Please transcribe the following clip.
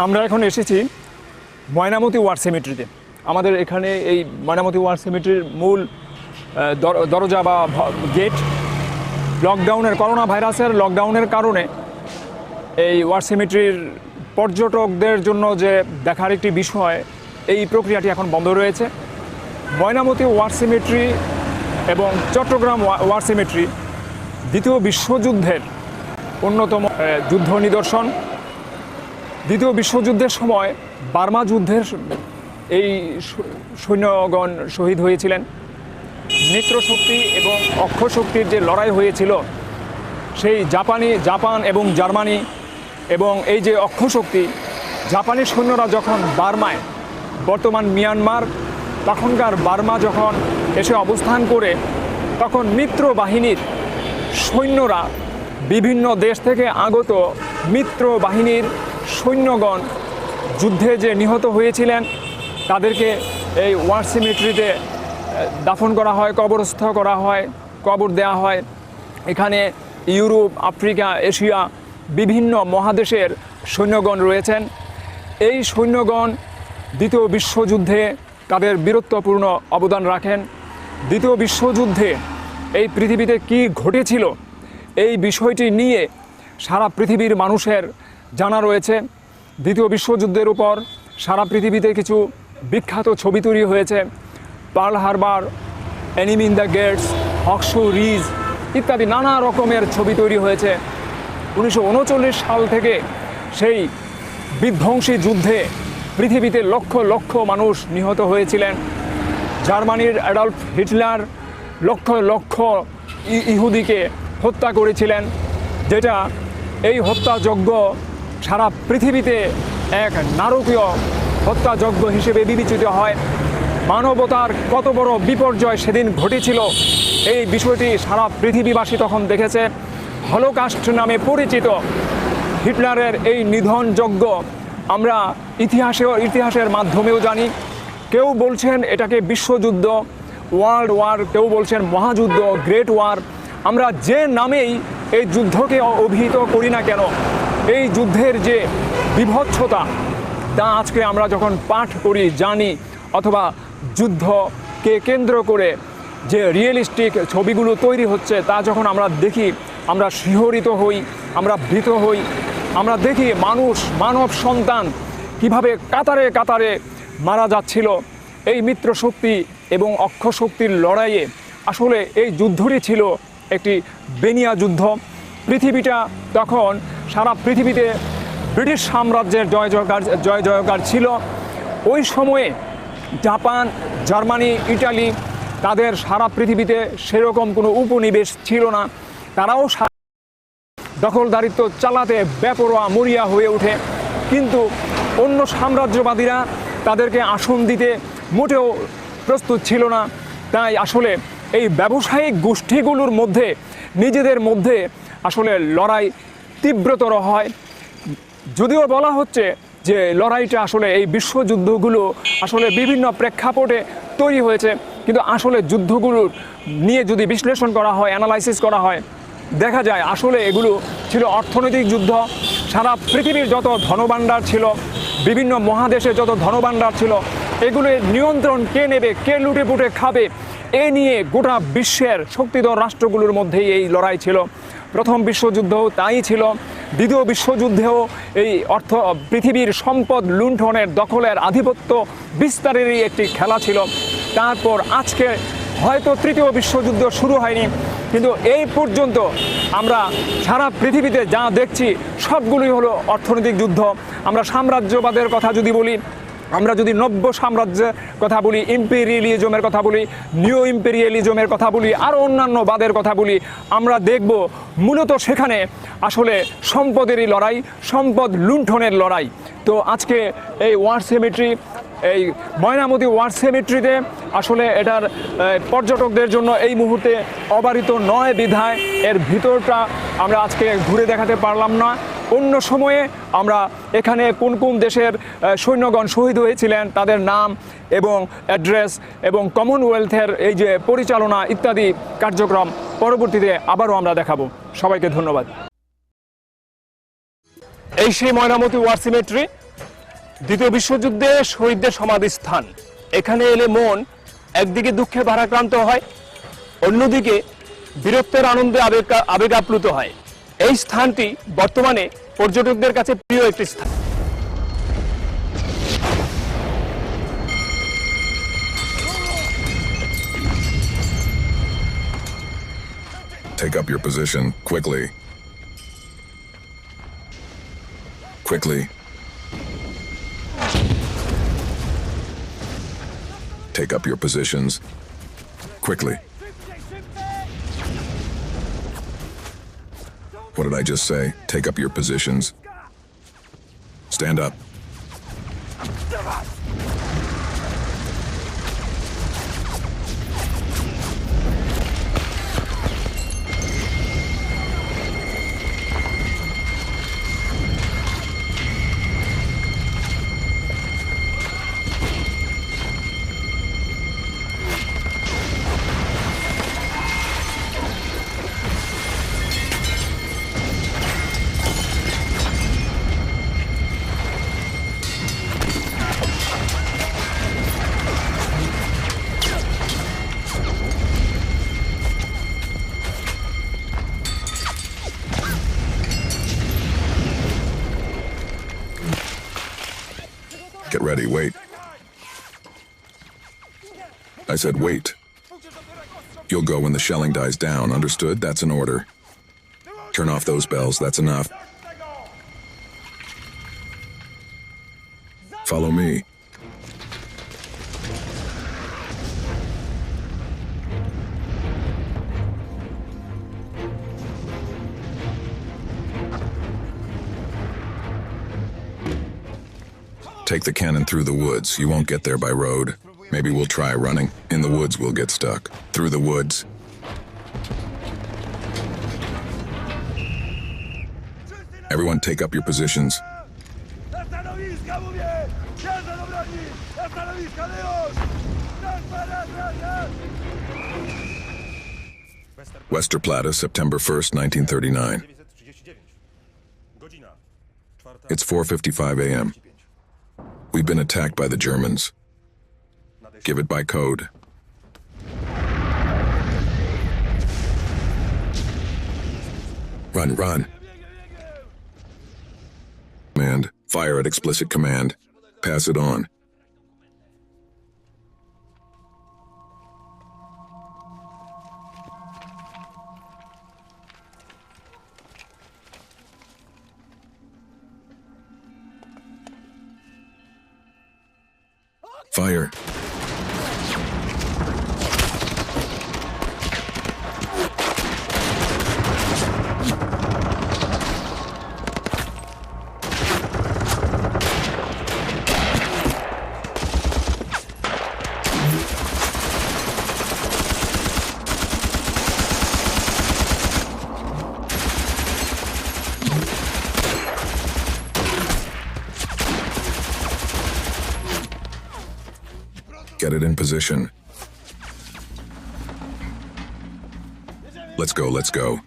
আমরা এখন এসেছি ময়নামতি ওয়ার সিমেট্রিতে। আমাদের এখানে এই ময়নামতি ওয়ার সিমেট্রির মূল দরজা বা গেট লকডাউনের করোনা ভাইরাসের লকডাউনের কারণে এই ওয়ার সিমেট্রির পর্যটকদের জন্য যে দেখার একটি বিষয়, এই প্রক্রিয়াটি এখন বন্ধ রয়েছে। ময়নামতি ওয়ার সিমেট্রি এবং চট্টগ্রাম ওয়ার সিমেট্রি দ্বিতীয় বিশ্বযুদ্ধের অন্যতম যুদ্ধ নিদর্শন। দ্বিতীয় বিশ্বযুদ্ধের সময় বার্মা যুদ্ধের এই সৈন্যগণ শহীদ হয়েছিলেন। মিত্রশক্তি এবং অক্ষশক্তির যে লড়াই হয়েছিল, সেই জাপান এবং জার্মানি এবং এই যে অক্ষশক্তি, জাপানি সৈন্যরা যখন বার্মায়, বর্তমান মিয়ানমার, তখনকার বার্মা যখন এসে অবস্থান করে, তখন মিত্র বাহিনীর সৈন্যরা, বিভিন্ন দেশ থেকে আগত মিত্র বাহিনীর সৈন্যগণ যুদ্ধে যে নিহত হয়েছিলেন, তাদেরকে এই ওয়ার সিমেট্রিতে দাফন করা হয়, কবরস্থ করা হয়, কবর দেওয়া হয়। এখানে ইউরোপ, আফ্রিকা, এশিয়া বিভিন্ন মহাদেশের সৈন্যগণ রয়েছেন। এই সৈন্যগণ দ্বিতীয় বিশ্বযুদ্ধে তাদের বীরত্বপূর্ণ অবদান রাখেন। দ্বিতীয় বিশ্বযুদ্ধে এই পৃথিবীতে কি ঘটেছিল, এই বিষয়টি নিয়ে সারা পৃথিবীর মানুষের জানা রয়েছে। দ্বিতীয় বিশ্বযুদ্ধের উপর সারা পৃথিবীতে কিছু বিখ্যাত ছবি তৈরি হয়েছে। Pearl Harbor, enemy in the gates, Hacksaw Ridge ইত্যাদি নানা রকমের ছবি তৈরি হয়েছে। 1939 সাল থেকে সেই বিধ্বংসী যুদ্ধে পৃথিবীতে লক্ষ লক্ষ মানুষ নিহত হয়েছিলেন। জার্মানির অ্যাডলফ হিটলার লক্ষ লক্ষ ইহুদিকে হত্যা করেছিলেন, যেটা এই হত্যাযজ্ঞ সারা পৃথিবীতে এক নারকীয় হত্যাযজ্ঞ হিসেবে বিবেচিত হয়। মানবতার কত বড় বিপর্যয় সেদিন ঘটেছিল, এই বিষয়টি সারা পৃথিবীবাসী তখন দেখেছে। হলোকাস্ট নামে পরিচিত হিটলারের এই নিধনযজ্ঞ আমরা ইতিহাসের মাধ্যমেও জানি। কেউ বলছেন এটাকে বিশ্বযুদ্ধ, ওয়ার্ল্ড ওয়ার, কেউ বলছেন মহাযুদ্ধ, গ্রেট ওয়ার। আমরা যে নামেই এই যুদ্ধকে অভিহিত করি না কেন, এই যুদ্ধের যে বিভৎসতা, তা আজকে আমরা যখন পাঠ করি, জানি, অথবা যুদ্ধকে কেন্দ্র করে যে রিয়েলিস্টিক ছবিগুলো তৈরি হচ্ছে, তা যখন আমরা দেখি, আমরা শিহরিত হই, আমরা ভীত হই। আমরা দেখি মানব সন্তান কিভাবে কাতারে কাতারে মারা যাচ্ছিল এই মিত্রশক্তি এবং অক্ষশক্তির লড়াইয়ে। আসলে এই যুদ্ধটি ছিল একটি বেনিয়া যুদ্ধ। পৃথিবীটা তখন সারা পৃথিবীতে ব্রিটিশ সাম্রাজ্যের জয় জয়কার ছিল। ওই সময়ে জাপান, জার্মানি, ইটালি, তাদের সারা পৃথিবীতে সেরকম কোনো উপনিবেশ ছিল না। তারাও দখলদারিত্ব চালাতে বেপরোয়া মরিয়া হয়ে ওঠে, কিন্তু অন্য সাম্রাজ্যবাদীরা তাদেরকে আসন দিতে মোটেও প্রস্তুত ছিল না। তাই আসলে এই ব্যবসায়িক গোষ্ঠীগুলোর মধ্যে নিজেদের মধ্যে আসলে লড়াই তীব্রতর হয়। যদিও বলা হচ্ছে যে লড়াইটা আসলে এই বিশ্বযুদ্ধগুলো আসলে বিভিন্ন প্রেক্ষাপটে তৈরি হয়েছে, কিন্তু আসলে যুদ্ধগুলোর নিয়ে যদি বিশ্লেষণ করা হয়, অ্যানালাইসিস করা হয়, দেখা যায় আসলে এগুলো ছিল অর্থনৈতিক যুদ্ধ। সারা পৃথিবীর যত ধনভাণ্ডার ছিল, বিভিন্ন মহাদেশে যত ধনভাণ্ডার ছিল, এগুলোর নিয়ন্ত্রণ কে নেবে, কে লুটে পুটে খাবে, এ নিয়ে গোটা বিশ্বের শক্তিধর রাষ্ট্রগুলোর মধ্যেই এই লড়াই ছিল। প্রথম বিশ্বযুদ্ধও তাই ছিল। দ্বিতীয় বিশ্বযুদ্ধেও এই পৃথিবীর সম্পদ লুণ্ঠনের, দখলের, আধিপত্য বিস্তারেরই একটি খেলা ছিল। তারপর আজকে হয়তো তৃতীয় বিশ্বযুদ্ধ শুরু হয়নি, কিন্তু এই পর্যন্ত আমরা সারা পৃথিবীতে যা দেখছি সবগুলোই হলো অর্থনৈতিক যুদ্ধ। আমরা সাম্রাজ্যবাদের কথা যদি বলি, আমরা যদি নব্য সাম্রাজ্যের কথা বলি, ইম্পেরিয়ালিজমের কথা বলি, নিও ইম্পেরিয়ালিজমের কথা বলি, আর অন্যান্য বাদের কথা বলি, আমরা দেখব মূলত সেখানে আসলে সম্পদেরই লড়াই, সম্পদ লুণ্ঠনের লড়াই। তো আজকে এই ওয়ার সিমেট্রি, এই ময়নামতি ওয়ার সিমেট্রিতে আসলে এটার পর্যটকদের জন্য এই মুহূর্তে অবারিত নয় বিধায় এর ভিতরটা আমরা আজকে ঘুরে দেখাতে পারলাম না। অন্য সময়ে আমরা এখানে কোন কোন দেশের সৈন্যগণ শহীদ হয়েছিলেন, তাদের নাম এবং অ্যাড্রেস এবং কমনওয়েলথের এই যে পরিচালনা ইত্যাদি কার্যক্রম পরবর্তীতে আবারও আমরা দেখাবো। সবাইকে ধন্যবাদ। এই সেই ময়নামতি ওয়ার সিমেট্রি, দ্বিতীয় বিশ্বযুদ্ধে শহীদদের সমাধিস্থান। এখানে এলে মন একদিকে দুঃখে ভারাক্রান্ত হয়, অন্যদিকে বীরত্বের আনন্দে আবেগ আপ্লুত হয়। এই স্থানটি বর্তমানে পর্যটকদের কাছে প্রিয় একটি স্থান। Take up your position, quickly. Quickly. Take up your positions, quickly. What did I just say? Take up your positions. Stand up. Get ready, wait. I said wait. You'll go when the shelling dies down, understood? That's an order. Turn off those bells, that's enough. Follow me. Take the cannon through the woods. You won't get there by road. Maybe we'll try running. In the woods, we'll get stuck. Through the woods. Everyone take up your positions. Westerplatte, September 1st, 1939. It's 4:55 a.m. We've been attacked by the Germans. Give it by code. Run, run. Command. Fire at explicit command. Pass it on. Fire. Get it in position. Let's go, let's go.